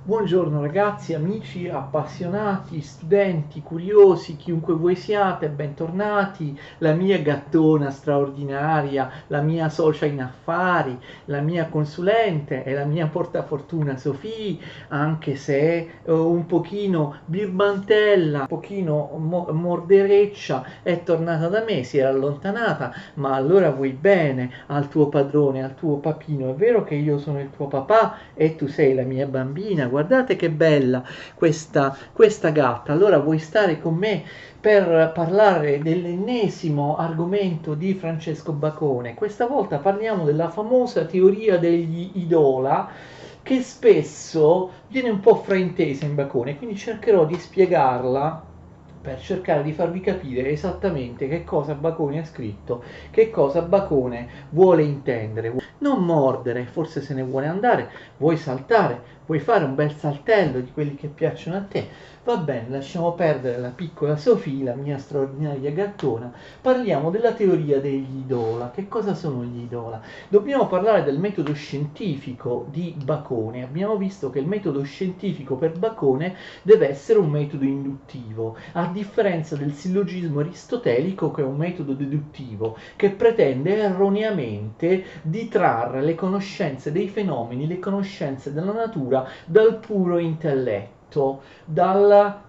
Buongiorno ragazzi, amici, appassionati, studenti, curiosi, chiunque voi siate, bentornati. La mia gattona straordinaria, la mia socia in affari, la mia consulente e la mia portafortuna Sofì, anche se è un pochino birbantella, un pochino mordereccia, è tornata da me, si era allontanata, ma allora vuoi bene al tuo padrone, al tuo papino. È vero che io sono il tuo papà e tu sei la mia bambina, guardate che bella questa gatta. Allora vuoi stare con me per parlare dell'ennesimo argomento di Francesco Bacone? Questa volta parliamo della famosa teoria degli idola che spesso viene un po' fraintesa in Bacone, quindi cercherò di spiegarla per cercare di farvi capire esattamente che cosa Bacone ha scritto, che cosa Bacone vuole intendere. Non mordere, forse se ne vuole andare, vuoi saltare, vuoi fare un bel saltello di quelli che piacciono a te. Va bene, lasciamo perdere la piccola Sofì, la mia straordinaria gattona. Parliamo della teoria degli idola. Che cosa sono gli idola? Dobbiamo parlare del metodo scientifico di Bacone. Abbiamo visto che il metodo scientifico per Bacone deve essere un metodo induttivo, a differenza del sillogismo aristotelico che è un metodo deduttivo, che pretende erroneamente di trarre le conoscenze dei fenomeni, le conoscenze della natura dal puro intelletto, dalla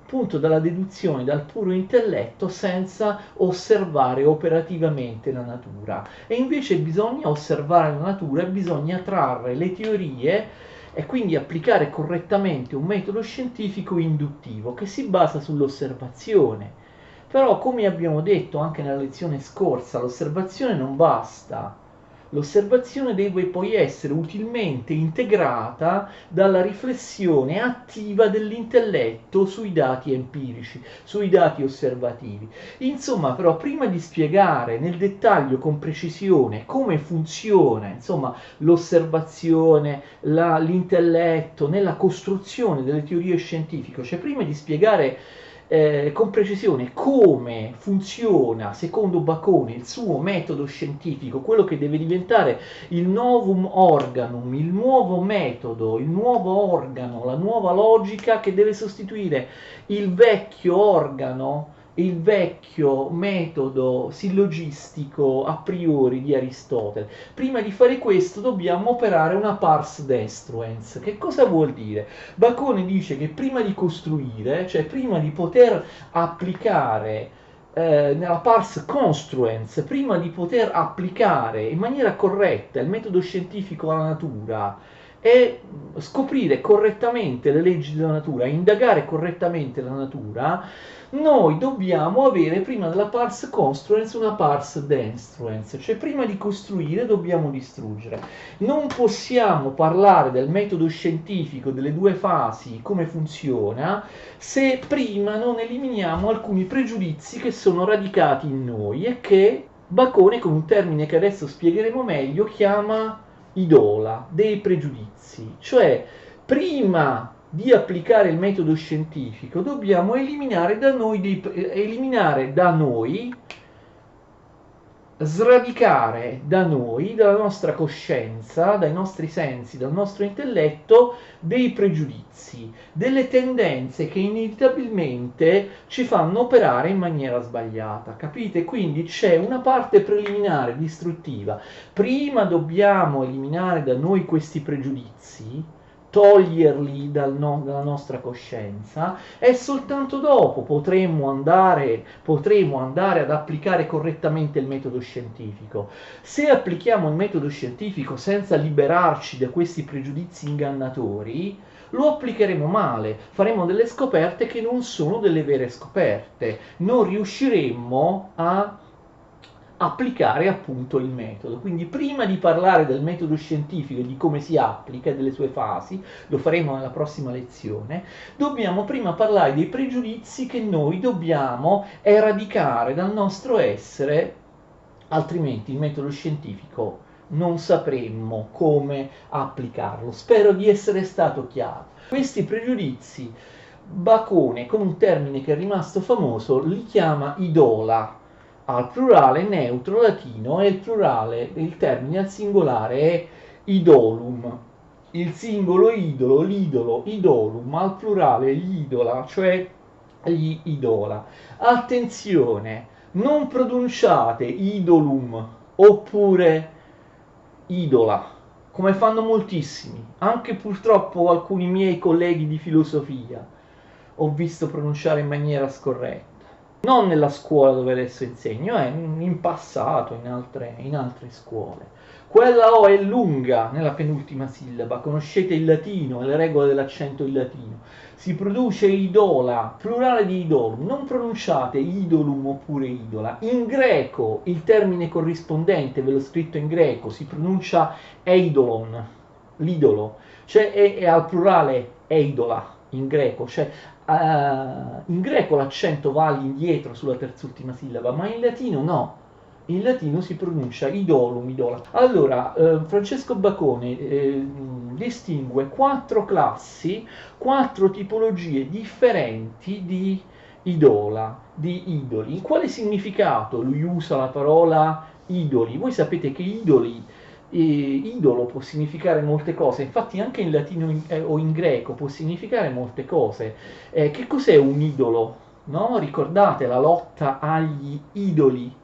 deduzione, dal puro intelletto senza osservare operativamente la natura. E invece bisogna osservare la natura e bisogna trarre le teorie e quindi applicare correttamente un metodo scientifico induttivo che si basa sull'osservazione. Però, come abbiamo detto anche nella lezione scorsa, l'osservazione non basta. L'osservazione deve poi essere utilmente integrata dalla riflessione attiva dell'intelletto sui dati empirici, sui dati osservativi. Insomma, però, prima di spiegare nel dettaglio con precisione come funziona, insomma, l'osservazione, l'intelletto nella costruzione delle teorie scientifiche, cioè prima di spiegare con precisione come funziona secondo Bacone il suo metodo scientifico, quello che deve diventare il novum organum, il nuovo metodo, il nuovo organo, la nuova logica che deve sostituire il vecchio organo, il vecchio metodo sillogistico a priori di Aristotele. Prima di fare questo dobbiamo operare una pars destruens. Che cosa vuol dire? Bacone dice che prima di costruire, cioè prima di poter applicare nella pars construens, prima di poter applicare in maniera corretta il metodo scientifico alla natura e scoprire correttamente le leggi della natura, indagare correttamente la natura, noi dobbiamo avere prima della pars construens una pars destruens, cioè prima di costruire dobbiamo distruggere. Non possiamo parlare del metodo scientifico, delle due fasi, come funziona, se prima non eliminiamo alcuni pregiudizi che sono radicati in noi e che Bacone, con un termine che adesso spiegheremo meglio, chiama idola, dei pregiudizi. Cioè, prima di applicare il metodo scientifico dobbiamo eliminare da noi, sradicare da noi, dalla nostra coscienza, dai nostri sensi, dal nostro intelletto, dei pregiudizi, delle tendenze che inevitabilmente ci fanno operare in maniera sbagliata, capite? Quindi c'è una parte preliminare distruttiva. Prima dobbiamo eliminare da noi questi pregiudizi, toglierli dalla nostra coscienza e soltanto dopo potremmo andare ad applicare correttamente il metodo scientifico. Se applichiamo il metodo scientifico senza liberarci da questi pregiudizi ingannatori, lo applicheremo male, faremo delle scoperte che non sono delle vere scoperte, non riusciremmo a applicare appunto il metodo. Quindi prima di parlare del metodo scientifico e di come si applica e delle sue fasi, lo faremo nella prossima lezione, dobbiamo prima parlare dei pregiudizi che noi dobbiamo eradicare dal nostro essere, altrimenti il metodo scientifico non sapremmo come applicarlo. Spero di essere stato chiaro. Questi pregiudizi Bacone, con un termine che è rimasto famoso, li chiama idola, al plurale neutro latino, e il termine al singolare è idolum. il singolo idolo, l'idolo, idolum, al plurale gli idola, cioè gli idola. Attenzione, non pronunciate idolum oppure idola, come fanno moltissimi, anche purtroppo alcuni miei colleghi di filosofia ho visto pronunciare in maniera scorretta. Non nella scuola dove adesso insegno, in passato, in altre scuole. Quella O è lunga nella penultima sillaba, conoscete il latino e le regole dell'accento in latino. Si produce idola, plurale di idolum, non pronunciate idolum oppure idola. In greco il termine corrispondente, ve l'ho scritto in greco, si pronuncia eidolon, l'idolo, cioè è al plurale eidola in greco, cioè in greco l'accento va all'indietro sulla terz'ultima sillaba, ma in latino no. In latino si pronuncia idolum, idola. Allora, Francesco Bacone distingue quattro classi, quattro tipologie differenti di idola, di idoli. In quale significato lui usa la parola idoli? Voi sapete che idoli idolo può significare molte cose, infatti anche in latino o in greco può significare molte cose. Che cos'è un idolo? No? Ricordate la lotta agli idoli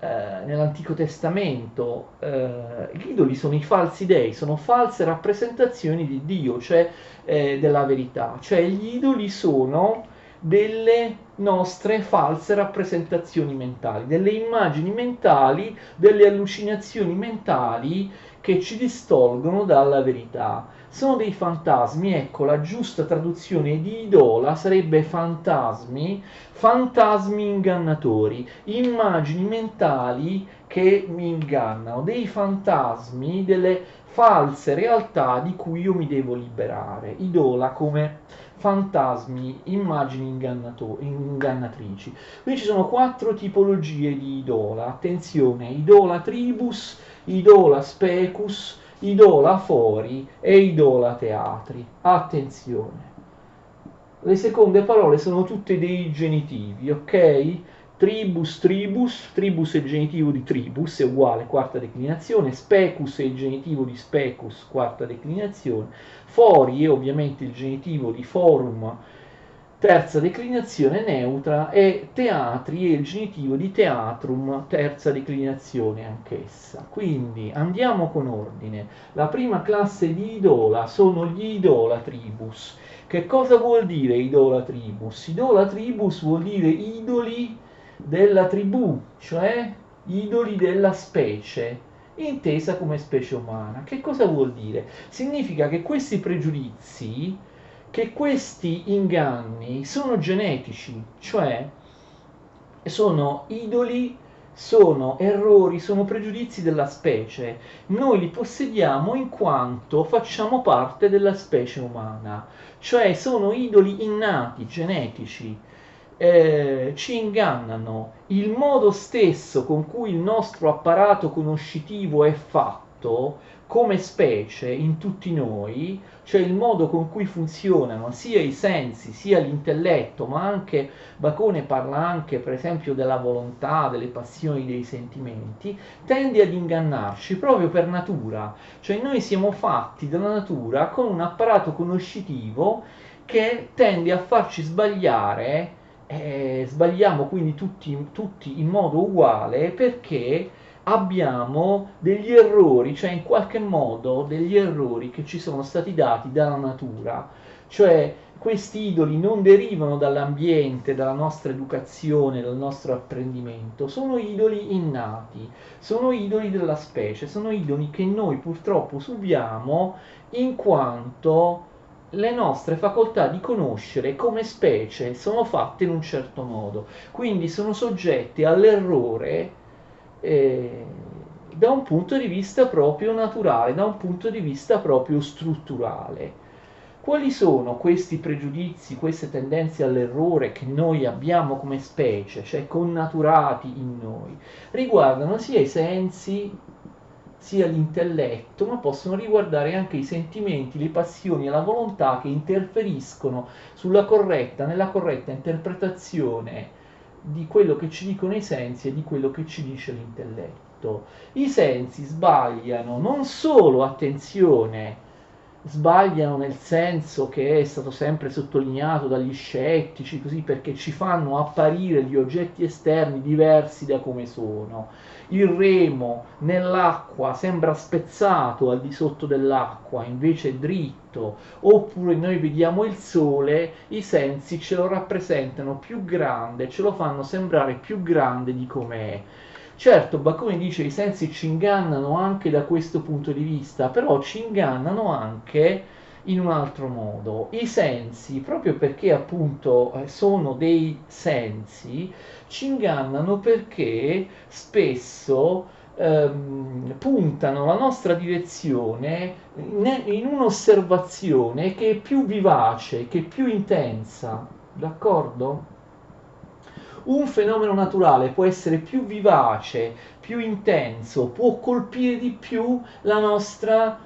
nell'Antico Testamento? Gli idoli sono i falsi dei, sono false rappresentazioni di Dio, cioè della verità. Cioè gli idoli sono delle nostre false rappresentazioni mentali, delle immagini mentali, delle allucinazioni mentali che ci distolgono dalla verità. Sono dei fantasmi, ecco, la giusta traduzione di idola sarebbe fantasmi, fantasmi ingannatori, immagini mentali che mi ingannano, dei fantasmi, delle false realtà di cui io mi devo liberare. Idola come fantasmi, immagini ingannatrici. Quindi ci sono quattro tipologie di idola. Attenzione, idola tribus, idola specus, idola fori e idola teatri. Attenzione. Le seconde parole sono tutte dei genitivi, ok? Tribus, tribus, tribus è il genitivo di tribus, è uguale, quarta declinazione, specus è il genitivo di specus, quarta declinazione, fori è ovviamente il genitivo di forum, terza declinazione neutra, e teatri è il genitivo di teatrum, terza declinazione anch'essa. Quindi andiamo con ordine. La prima classe di idola sono gli idolatribus. Che cosa vuol dire idolatribus? Idolatribus vuol dire idoli della tribù, cioè idoli della specie, intesa come specie umana. Che cosa vuol dire? Significa che questi pregiudizi, che questi inganni sono genetici, cioè sono idoli, sono errori, sono pregiudizi della specie. Noi li possediamo in quanto facciamo parte della specie umana, cioè sono idoli innati, genetici. Ci ingannano. Il modo stesso con cui il nostro apparato conoscitivo è fatto come specie in tutti noi, cioè il modo con cui funzionano sia i sensi sia l'intelletto, ma anche Bacone parla anche per esempio della volontà, delle passioni, dei sentimenti, tende ad ingannarci proprio per natura, cioè noi siamo fatti dalla natura con un apparato conoscitivo che tende a farci sbagliare, sbagliamo quindi tutti in modo uguale perché abbiamo degli errori, cioè in qualche modo degli errori che ci sono stati dati dalla natura, cioè questi idoli non derivano dall'ambiente, dalla nostra educazione, dal nostro apprendimento, sono idoli innati, sono idoli della specie, sono idoli che noi purtroppo subiamo in quanto le nostre facoltà di conoscere come specie sono fatte in un certo modo, quindi sono soggette all'errore eh, da un punto di vista proprio naturale, da un punto di vista proprio strutturale. Quali sono questi pregiudizi, queste tendenze all'errore che noi abbiamo come specie, cioè connaturati in noi? Riguardano sia i sensi, sia l'intelletto, ma possono riguardare anche i sentimenti, le passioni e la volontà che interferiscono nella corretta interpretazione di quello che ci dicono i sensi e di quello che ci dice l'intelletto. I sensi sbagliano non solo, attenzione, sbagliano nel senso che è stato sempre sottolineato dagli scettici, così perché ci fanno apparire gli oggetti esterni diversi da come sono. Il remo nell'acqua sembra spezzato al di sotto dell'acqua, invece è dritto, oppure noi vediamo il sole, i sensi ce lo rappresentano più grande, ce lo fanno sembrare più grande di com'è. Certo, Bacone dice che i sensi ci ingannano anche da questo punto di vista, però ci ingannano anche in un altro modo. I sensi, proprio perché appunto sono dei sensi, ci ingannano perché spesso puntano la nostra direzione in un'osservazione che è più vivace, che è più intensa, d'accordo? Un fenomeno naturale può essere più vivace, più intenso, può colpire di più la nostra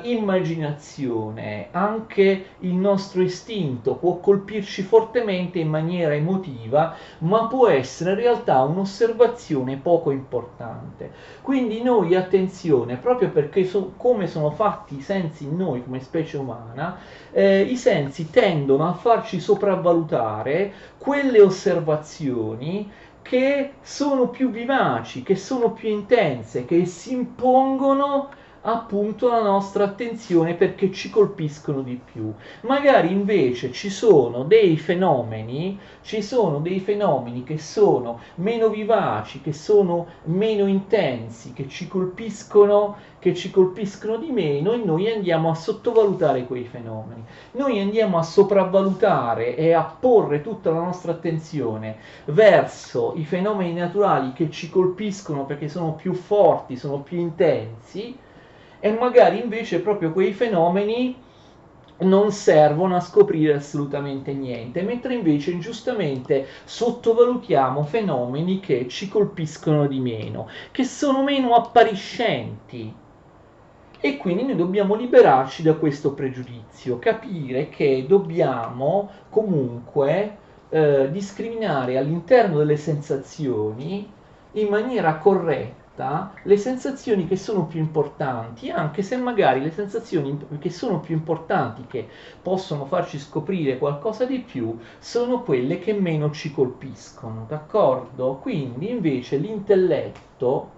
immaginazione, anche il nostro istinto può colpirci fortemente in maniera emotiva, ma può essere in realtà un'osservazione poco importante. Quindi noi attenzione, proprio perché come sono fatti i sensi in noi come specie umana, i sensi tendono a farci sopravvalutare quelle osservazioni che sono più vivaci, che sono più intense, che si impongono appunto la nostra attenzione perché ci colpiscono di più. Magari invece ci sono dei fenomeni che sono meno vivaci, che sono meno intensi, che ci colpiscono di meno e noi andiamo a sottovalutare quei fenomeni. Noi andiamo a sopravvalutare e a porre tutta la nostra attenzione verso i fenomeni naturali che ci colpiscono perché sono più forti, sono più intensi e magari invece proprio quei fenomeni non servono a scoprire assolutamente niente, mentre invece giustamente sottovalutiamo fenomeni che ci colpiscono di meno, che sono meno appariscenti. E quindi noi dobbiamo liberarci da questo pregiudizio, capire che dobbiamo comunque discriminare all'interno delle sensazioni in maniera corretta le sensazioni che sono più importanti, anche se magari le sensazioni che sono più importanti, che possono farci scoprire qualcosa di più, sono quelle che meno ci colpiscono, d'accordo? Quindi invece l'intelletto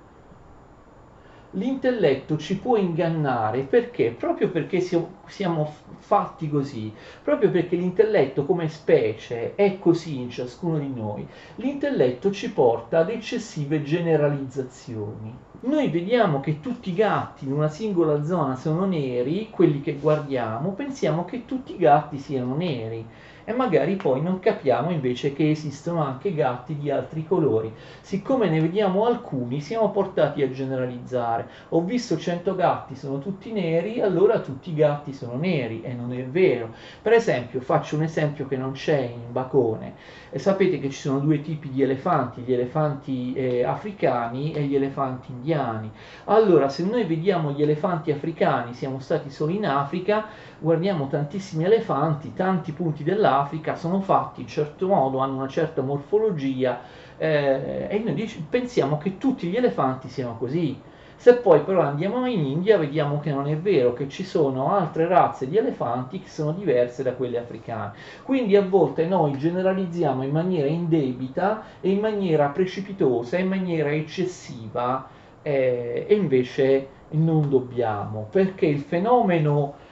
ci può ingannare perché? Proprio perché siamo fatti così, proprio perché l'intelletto come specie è così in ciascuno di noi, l'intelletto ci porta ad eccessive generalizzazioni. Noi vediamo che tutti i gatti in una singola zona sono neri, quelli che guardiamo, pensiamo che tutti i gatti siano neri e magari poi non capiamo invece che esistono anche gatti di altri colori. Siccome ne vediamo alcuni, siamo portati a generalizzare. Ho visto 100 gatti, sono tutti neri, allora tutti i gatti sono neri, e non è vero. Per esempio, faccio un esempio che non c'è in Bacone. Sapete che ci sono due tipi di elefanti, gli elefanti africani e gli elefanti indiani. Allora, se noi vediamo gli elefanti africani, siamo stati solo in Africa, guardiamo tantissimi elefanti, tanti punti dell'Africa sono fatti in certo modo, hanno una certa morfologia, e noi pensiamo che tutti gli elefanti siano così. Se poi però andiamo in India vediamo che non è vero, che ci sono altre razze di elefanti che sono diverse da quelle africane. Quindi a volte noi generalizziamo in maniera indebita e in maniera precipitosa, in maniera eccessiva, e invece non dobbiamo, perché il fenomeno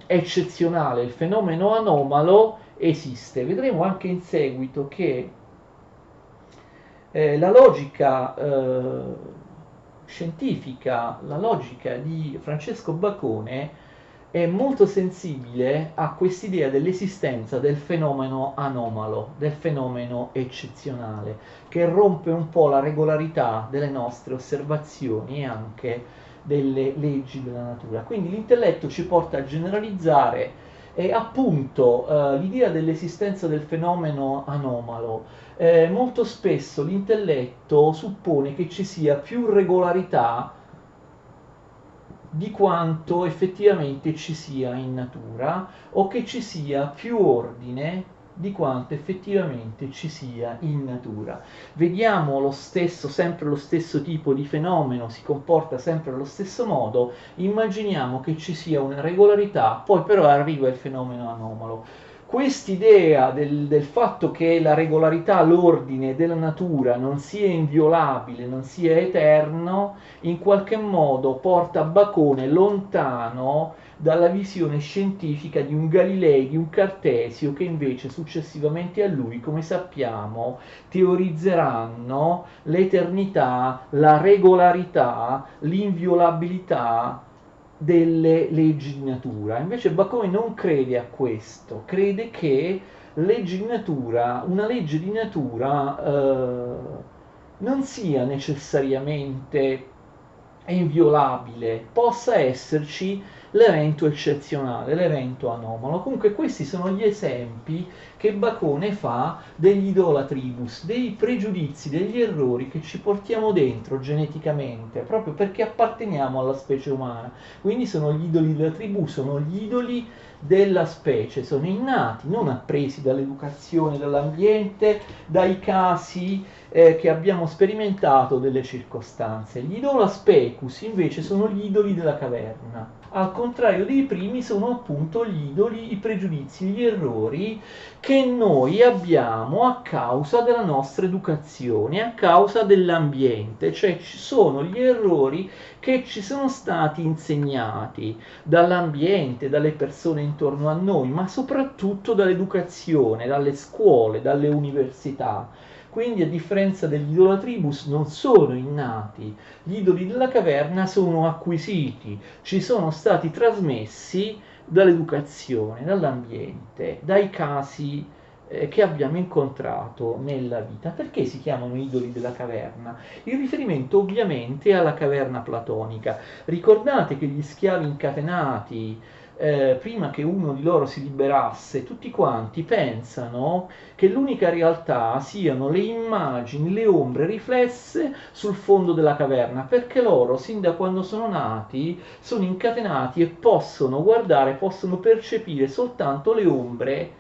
eccezionale, il fenomeno anomalo esiste. Vedremo anche in seguito che la logica scientifica, la logica di Francesco Bacone è molto sensibile a quest'idea dell'esistenza del fenomeno anomalo, del fenomeno eccezionale, che rompe un po' la regolarità delle nostre osservazioni e anche delle leggi della natura. Quindi l'intelletto ci porta a generalizzare e appunto l'idea dell'esistenza del fenomeno anomalo. Molto spesso l'intelletto suppone che ci sia più regolarità di quanto effettivamente ci sia in natura o che ci sia più ordine di quanto effettivamente ci sia in natura. Vediamo lo stesso, sempre lo stesso tipo di fenomeno, si comporta sempre allo stesso modo, immaginiamo che ci sia una regolarità, poi però arriva il fenomeno anomalo. Quest'idea del fatto che la regolarità, l'ordine della natura non sia inviolabile, non sia eterno, in qualche modo porta Bacone lontano dalla visione scientifica di un Galilei, di un Cartesio, che invece successivamente a lui, come sappiamo, teorizzeranno l'eternità, la regolarità, l'inviolabilità delle leggi di natura. Invece Bacone non crede a questo, crede che leggi di natura, una legge di natura non sia necessariamente inviolabile, possa esserci l'evento eccezionale, l'evento anomalo. Comunque questi sono gli esempi che Bacone fa degli idolatribus, dei pregiudizi, degli errori che ci portiamo dentro geneticamente, proprio perché apparteniamo alla specie umana. Quindi sono gli idoli della tribù, sono gli idoli della specie, sono innati, non appresi dall'educazione, dall'ambiente, dai casi che abbiamo sperimentato, delle circostanze. Gli idola specus invece sono gli idoli della caverna. Al contrario dei primi sono appunto gli idoli, i pregiudizi, gli errori che noi abbiamo a causa della nostra educazione, a causa dell'ambiente, cioè ci sono gli errori che ci sono stati insegnati dall'ambiente, dalle persone intorno a noi, ma soprattutto dall'educazione, dalle scuole, dalle università. Quindi a differenza degli idolatribus non sono innati, gli idoli della caverna sono acquisiti, ci sono stati trasmessi dall'educazione, dall'ambiente, dai casi che abbiamo incontrato nella vita. Perché si chiamano idoli della caverna? Il riferimento ovviamente è alla caverna platonica. Ricordate che gli schiavi incatenati, prima che uno di loro si liberasse, tutti quanti pensano che l'unica realtà siano le immagini, le ombre riflesse sul fondo della caverna, perché loro, sin da quando sono nati, sono incatenati e possono guardare, possono percepire soltanto le ombre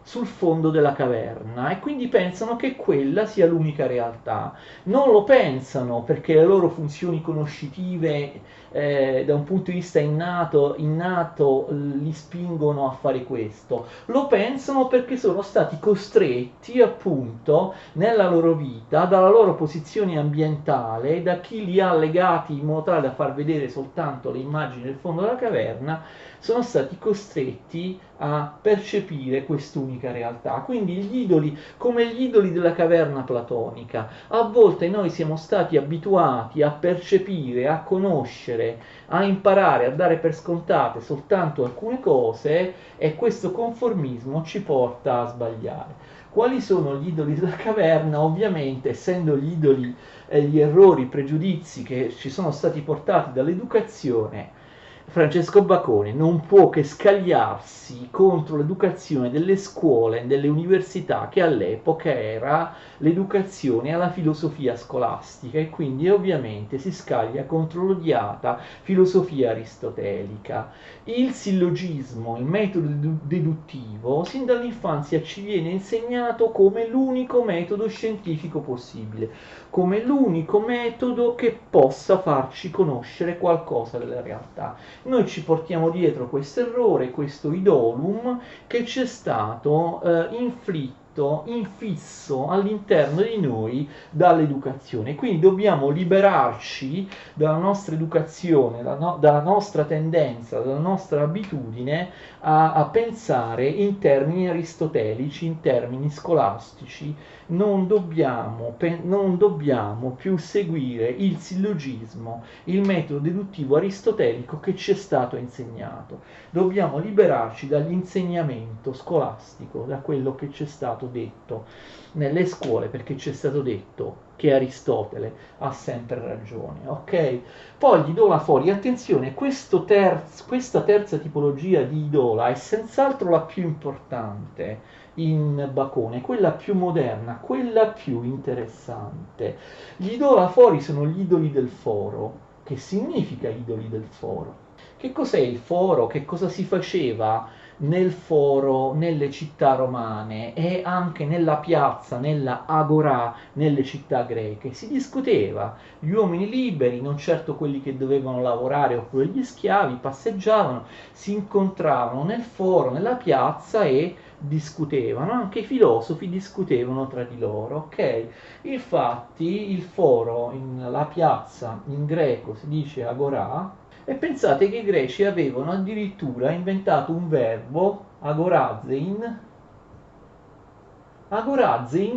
sul fondo della caverna, e quindi pensano che quella sia l'unica realtà. Non lo pensano perché le loro funzioni conoscitive da un punto di vista innato li spingono a fare questo. Lo pensano perché sono stati costretti appunto nella loro vita, dalla loro posizione ambientale, da chi li ha legati in modo tale da far vedere soltanto le immagini del fondo della caverna, sono stati costretti a percepire quest'unica realtà. Quindi gli idoli, come gli idoli della caverna platonica, a volte noi siamo stati abituati a percepire, a conoscere, a imparare, a dare per scontate soltanto alcune cose, e questo conformismo ci porta a sbagliare. Quali sono gli idoli della caverna? Ovviamente, essendo gli idoli, gli errori, i pregiudizi che ci sono stati portati dall'educazione, Francesco Bacone non può che scagliarsi contro l'educazione delle scuole, delle università, che all'epoca era l'educazione alla filosofia scolastica, e quindi ovviamente si scaglia contro l'odiata filosofia aristotelica. Il sillogismo, il metodo deduttivo, sin dall'infanzia ci viene insegnato come l'unico metodo scientifico possibile, come l'unico metodo che possa farci conoscere qualcosa della realtà. Noi ci portiamo dietro questo errore, questo idolum che ci è stato infisso all'interno di noi dall'educazione. Quindi dobbiamo liberarci dalla nostra educazione, dalla nostra tendenza, dalla nostra abitudine a pensare in termini aristotelici, in termini scolastici. Non dobbiamo più seguire il sillogismo, il metodo deduttivo aristotelico che ci è stato insegnato. Dobbiamo liberarci dall'insegnamento scolastico, da quello che ci è stato detto nelle scuole, perché ci è stato detto che Aristotele ha sempre ragione, ok? Poi gli idolafori, attenzione, questa terza tipologia di idola è senz'altro la più importante in Bacone, quella più moderna, quella più interessante. Gli idolafori sono gli idoli del foro. Che significa idoli del foro? Che cos'è il foro? Che cosa si faceva nel foro, nelle città romane e anche nella piazza, nella agorà, nelle città greche. Si discuteva, gli uomini liberi, non certo quelli che dovevano lavorare oppure gli schiavi, passeggiavano, si incontravano nel foro, nella piazza e discutevano, anche i filosofi discutevano tra di loro, ok? Infatti il foro, la piazza in greco si dice agorà, e pensate che i greci avevano addirittura inventato un verbo, agorazein,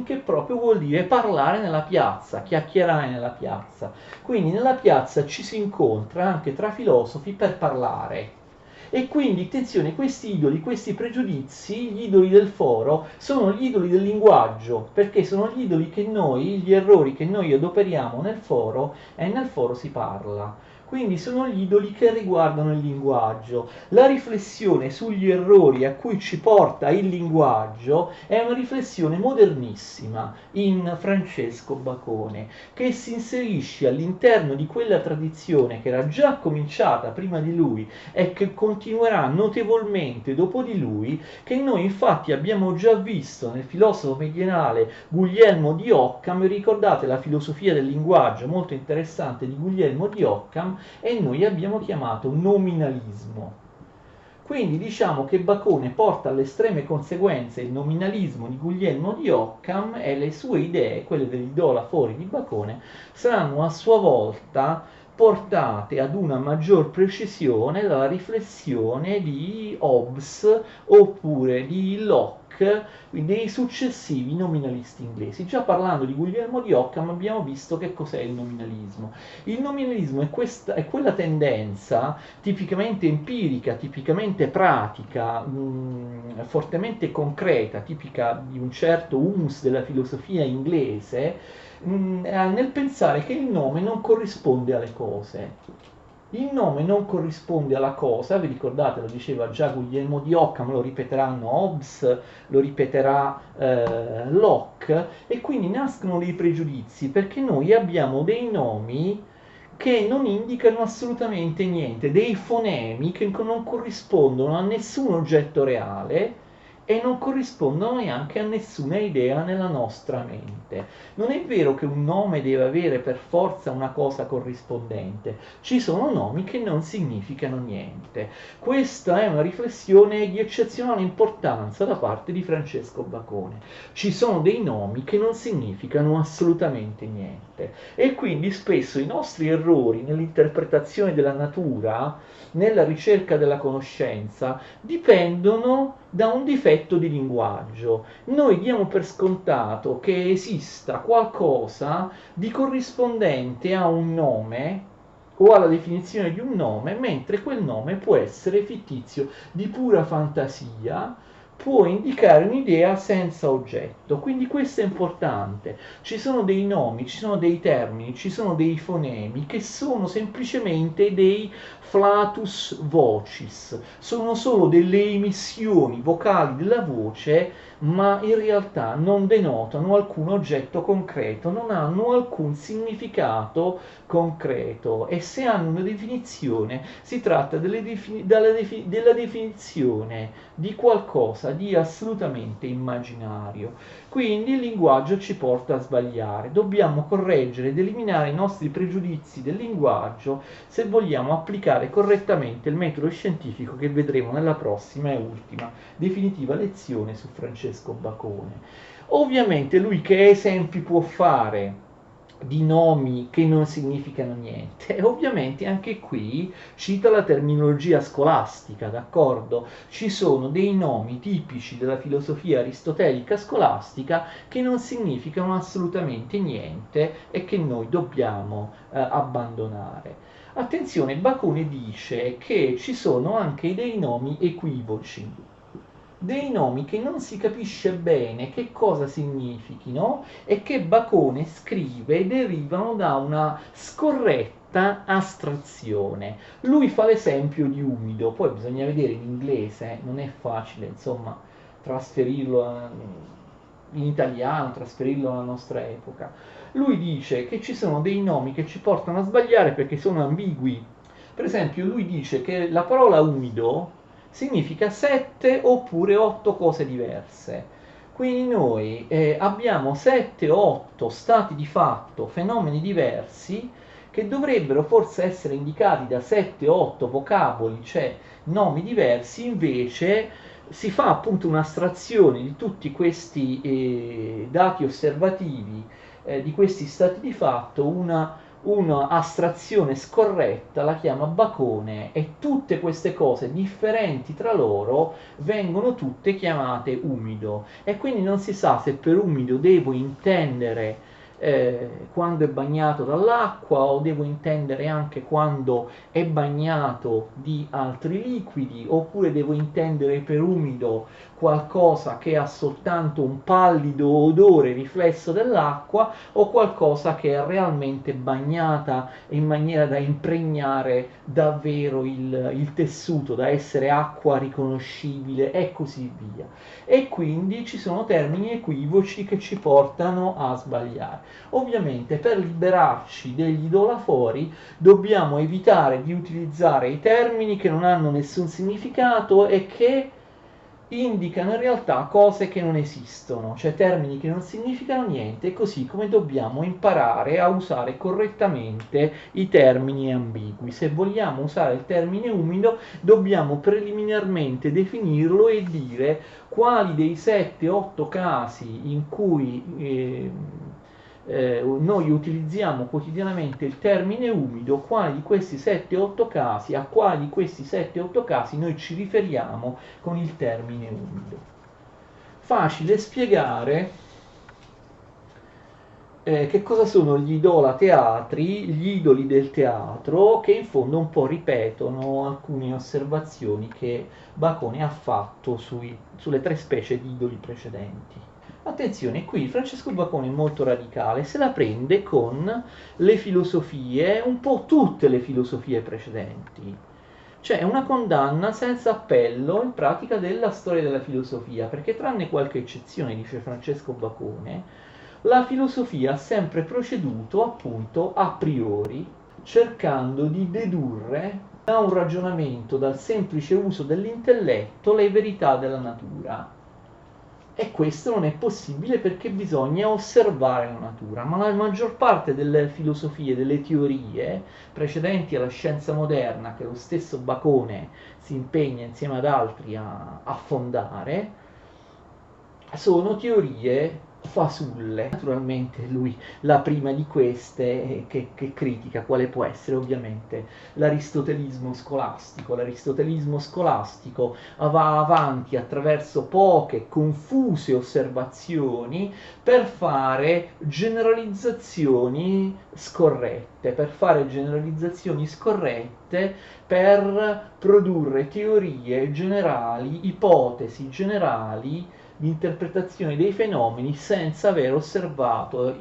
che proprio vuol dire parlare nella piazza, chiacchierare nella piazza. Quindi nella piazza ci si incontra anche tra filosofi per parlare. E quindi, attenzione, questi idoli, questi pregiudizi, gli idoli del foro, sono gli idoli del linguaggio, perché sono gli idoli che noi, gli errori che noi adoperiamo nel foro, e nel foro si parla. Quindi sono gli idoli che riguardano il linguaggio. La riflessione sugli errori a cui ci porta il linguaggio è una riflessione modernissima in Francesco Bacone, che si inserisce all'interno di quella tradizione che era già cominciata prima di lui e che continuerà notevolmente dopo di lui, che noi infatti abbiamo già visto nel filosofo medievale Guglielmo di Occam. Ricordate la filosofia del linguaggio molto interessante di Guglielmo di Occam, e noi abbiamo chiamato nominalismo. Quindi diciamo che Bacone porta alle estreme conseguenze il nominalismo di Guglielmo di Occam, e le sue idee, quelle degli idolafori di Bacone, saranno a sua volta portate ad una maggior precisione dalla riflessione di Hobbes oppure di Locke, quindi dei successivi nominalisti inglesi. Già parlando di Guglielmo di Occam abbiamo visto che cos'è il nominalismo. Il nominalismo è quella tendenza tipicamente empirica, tipicamente pratica, fortemente concreta, tipica di un certo humus della filosofia inglese, nel pensare che il nome non corrisponde alle cose. Il nome non corrisponde alla cosa, vi ricordate, lo diceva già Guglielmo di Occam, lo ripeteranno Hobbes, lo ripeterà Locke, e quindi nascono dei pregiudizi perché noi abbiamo dei nomi che non indicano assolutamente niente, dei fonemi che non corrispondono a nessun oggetto reale e non corrispondono neanche a nessuna idea nella nostra mente. Non è vero che un nome deve avere per forza una cosa corrispondente, ci sono nomi che non significano niente. Questa è una riflessione di eccezionale importanza da parte di Francesco Bacone. Ci sono dei nomi che non significano assolutamente niente, e quindi spesso i nostri errori nell'interpretazione della natura, nella ricerca della conoscenza, dipendono da un difetto di linguaggio. Noi diamo per scontato che esista qualcosa di corrispondente a un nome o alla definizione di un nome, mentre quel nome può essere fittizio, di pura fantasia, può indicare un'idea senza oggetto. Quindi questo è importante. Ci sono dei nomi, ci sono dei termini, ci sono dei fonemi che sono semplicemente dei flatus vocis, sono solo delle emissioni vocali della voce, ma in realtà non denotano alcun oggetto concreto, non hanno alcun significato concreto, e se hanno una definizione si tratta della definizione di qualcosa di assolutamente immaginario. Quindi il linguaggio ci porta a sbagliare, dobbiamo correggere ed eliminare i nostri pregiudizi del linguaggio se vogliamo applicare correttamente il metodo scientifico che vedremo nella prossima e ultima definitiva lezione su Francesco Bacone. Ovviamente lui che esempi può fare di nomi che non significano niente? E ovviamente anche qui cita la terminologia scolastica, d'accordo? Ci sono dei nomi tipici della filosofia aristotelica scolastica che non significano assolutamente niente e che noi dobbiamo abbandonare. Attenzione, Bacone dice che ci sono anche dei nomi equivoci, dei nomi che non si capisce bene che cosa significhino e che Bacone scrive derivano da una scorretta astrazione. Lui fa l'esempio di umido, poi bisogna vedere in inglese, non è facile insomma trasferirlo in italiano, trasferirlo alla nostra epoca. Lui dice che ci sono dei nomi che ci portano a sbagliare perché sono ambigui. Per esempio lui dice che la parola umido significa 7 oppure 8 cose diverse. Quindi noi abbiamo 7 o 8 stati di fatto, fenomeni diversi, che dovrebbero forse essere indicati da 7 o 8 vocaboli, cioè nomi diversi. Invece si fa appunto un'astrazione di tutti questi dati osservativi, di questi stati di fatto, una astrazione scorretta, la chiama Bacone, e tutte queste cose differenti tra loro vengono tutte chiamate umido. E quindi non si sa se per umido devo intendere quando è bagnato dall'acqua, o devo intendere anche quando è bagnato di altri liquidi, oppure devo intendere per umido qualcosa che ha soltanto un pallido odore riflesso dell'acqua, o qualcosa che è realmente bagnata in maniera da impregnare davvero il tessuto, da essere acqua riconoscibile e così via. E quindi ci sono termini equivoci che ci portano a sbagliare. Ovviamente per liberarci degli idolafori dobbiamo evitare di utilizzare i termini che non hanno nessun significato e che indicano in realtà cose che non esistono, cioè termini che non significano niente, così come dobbiamo imparare a usare correttamente i termini ambigui. Se vogliamo usare il termine umido, dobbiamo preliminarmente definirlo e dire quali dei 7-8 casi in cui noi utilizziamo quotidianamente il termine umido, quali di questi 7-8 casi, a quali di questi 7-8 casi noi ci riferiamo con il termine umido. Facile spiegare che cosa sono gli idolateatri, gli idoli del teatro, che in fondo un po' ripetono alcune osservazioni che Bacone ha fatto sulle 3 specie di idoli precedenti. Attenzione, qui Francesco Bacone è molto radicale, se la prende con le filosofie, un po' tutte le filosofie precedenti. Cioè è una condanna senza appello in pratica della storia della filosofia, perché tranne qualche eccezione, dice Francesco Bacone, la filosofia ha sempre proceduto appunto a priori, cercando di dedurre da un ragionamento, dal semplice uso dell'intelletto, le verità della natura. E questo non è possibile perché bisogna osservare la natura, ma la maggior parte delle filosofie, delle teorie precedenti alla scienza moderna, che lo stesso Bacone si impegna insieme ad altri a fondare, sono teorie fasulle. Naturalmente lui, la prima di queste che critica, quale può essere ovviamente l'aristotelismo scolastico. L'aristotelismo scolastico va avanti attraverso poche, confuse osservazioni per fare generalizzazioni scorrette, per produrre teorie generali, ipotesi generali di interpretazione dei fenomeni senza aver osservato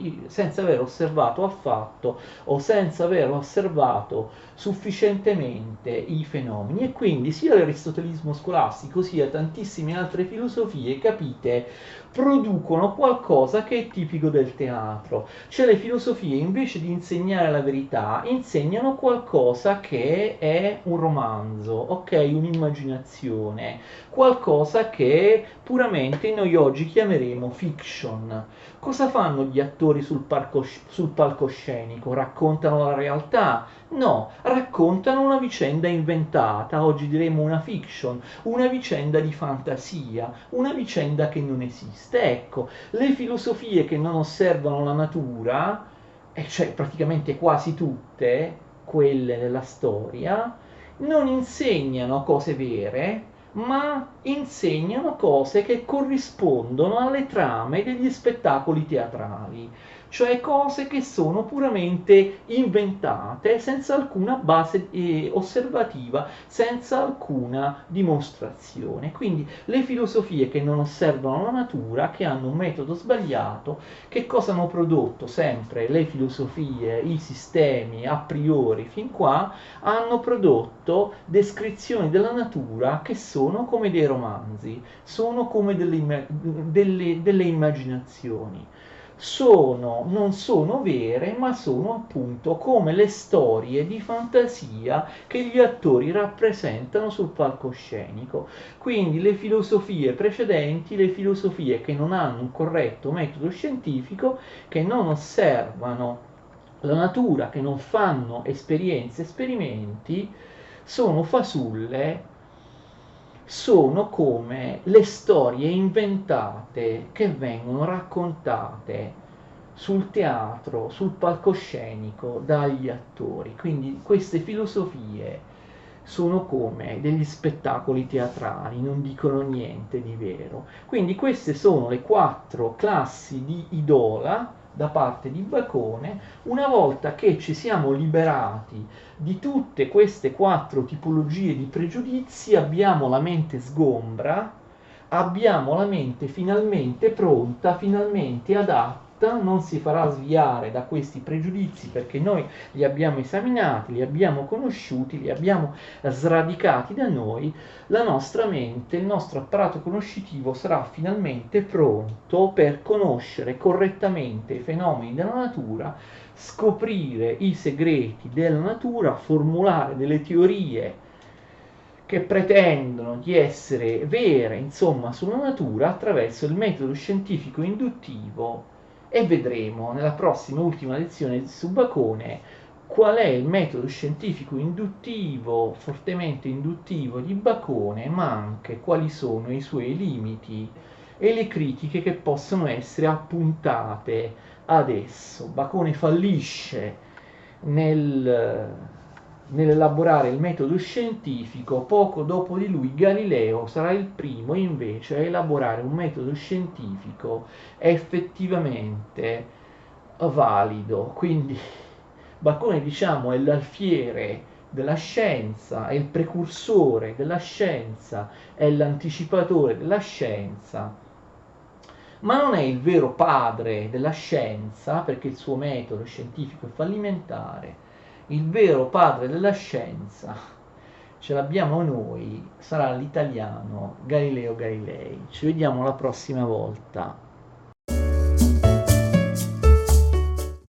affatto, o senza aver osservato sufficientemente i fenomeni. E quindi sia l'aristotelismo scolastico sia tantissime altre filosofie, capite, producono qualcosa che è tipico del teatro. Cioè le filosofie, invece di insegnare la verità, insegnano qualcosa che è un romanzo, ok? Un'immaginazione, qualcosa che puramente noi oggi chiameremo fiction. Cosa fanno gli attori sul palcoscenico? Raccontano la realtà? No, raccontano una vicenda inventata, oggi diremo una fiction, una vicenda di fantasia, una vicenda che non esiste. Ecco, le filosofie che non osservano la natura, e cioè praticamente quasi tutte quelle della storia, non insegnano cose vere, ma insegnano cose che corrispondono alle trame degli spettacoli teatrali, cioè cose che sono puramente inventate, senza alcuna base osservativa, senza alcuna dimostrazione. Quindi le filosofie che non osservano la natura, che hanno un metodo sbagliato, che cosa hanno prodotto? Sempre le filosofie, i sistemi a priori fin qua, hanno prodotto descrizioni della natura che sono come dei romanzi, sono come delle immaginazioni. non sono vere, ma sono appunto come le storie di fantasia che gli attori rappresentano sul palcoscenico. Quindi le filosofie precedenti, le filosofie che non hanno un corretto metodo scientifico, che non osservano la natura, che non fanno esperienze, esperimenti, sono fasulle, sono come le storie inventate che vengono raccontate sul teatro, sul palcoscenico dagli attori. Quindi queste filosofie sono come degli spettacoli teatrali, non dicono niente di vero. Quindi queste sono le 4 classi di idola da parte di Bacone. Una volta che ci siamo liberati di tutte queste 4 tipologie di pregiudizi, abbiamo la mente sgombra, abbiamo la mente finalmente pronta, finalmente adatta, non si farà sviare da questi pregiudizi perché noi li abbiamo esaminati, li abbiamo conosciuti, li abbiamo sradicati da noi. La nostra mente, il nostro apparato conoscitivo sarà finalmente pronto per conoscere correttamente i fenomeni della natura, scoprire i segreti della natura, formulare delle teorie che pretendono di essere vere, insomma, sulla natura attraverso il metodo scientifico induttivo, e vedremo nella prossima ultima lezione su Bacone qual è il metodo scientifico induttivo, fortemente induttivo di Bacone, ma anche quali sono i suoi limiti e le critiche che possono essere appuntate ad esso. Bacone fallisce nel, nell'elaborare il metodo scientifico. Poco dopo di lui Galileo sarà il primo invece a elaborare un metodo scientifico effettivamente valido. Quindi Bacone, diciamo, è l'alfiere della scienza, è il precursore della scienza, è l'anticipatore della scienza, ma non è il vero padre della scienza, perché il suo metodo scientifico è fallimentare. Il vero padre della scienza ce l'abbiamo noi, sarà l'italiano Galileo Galilei. Ci vediamo la prossima volta.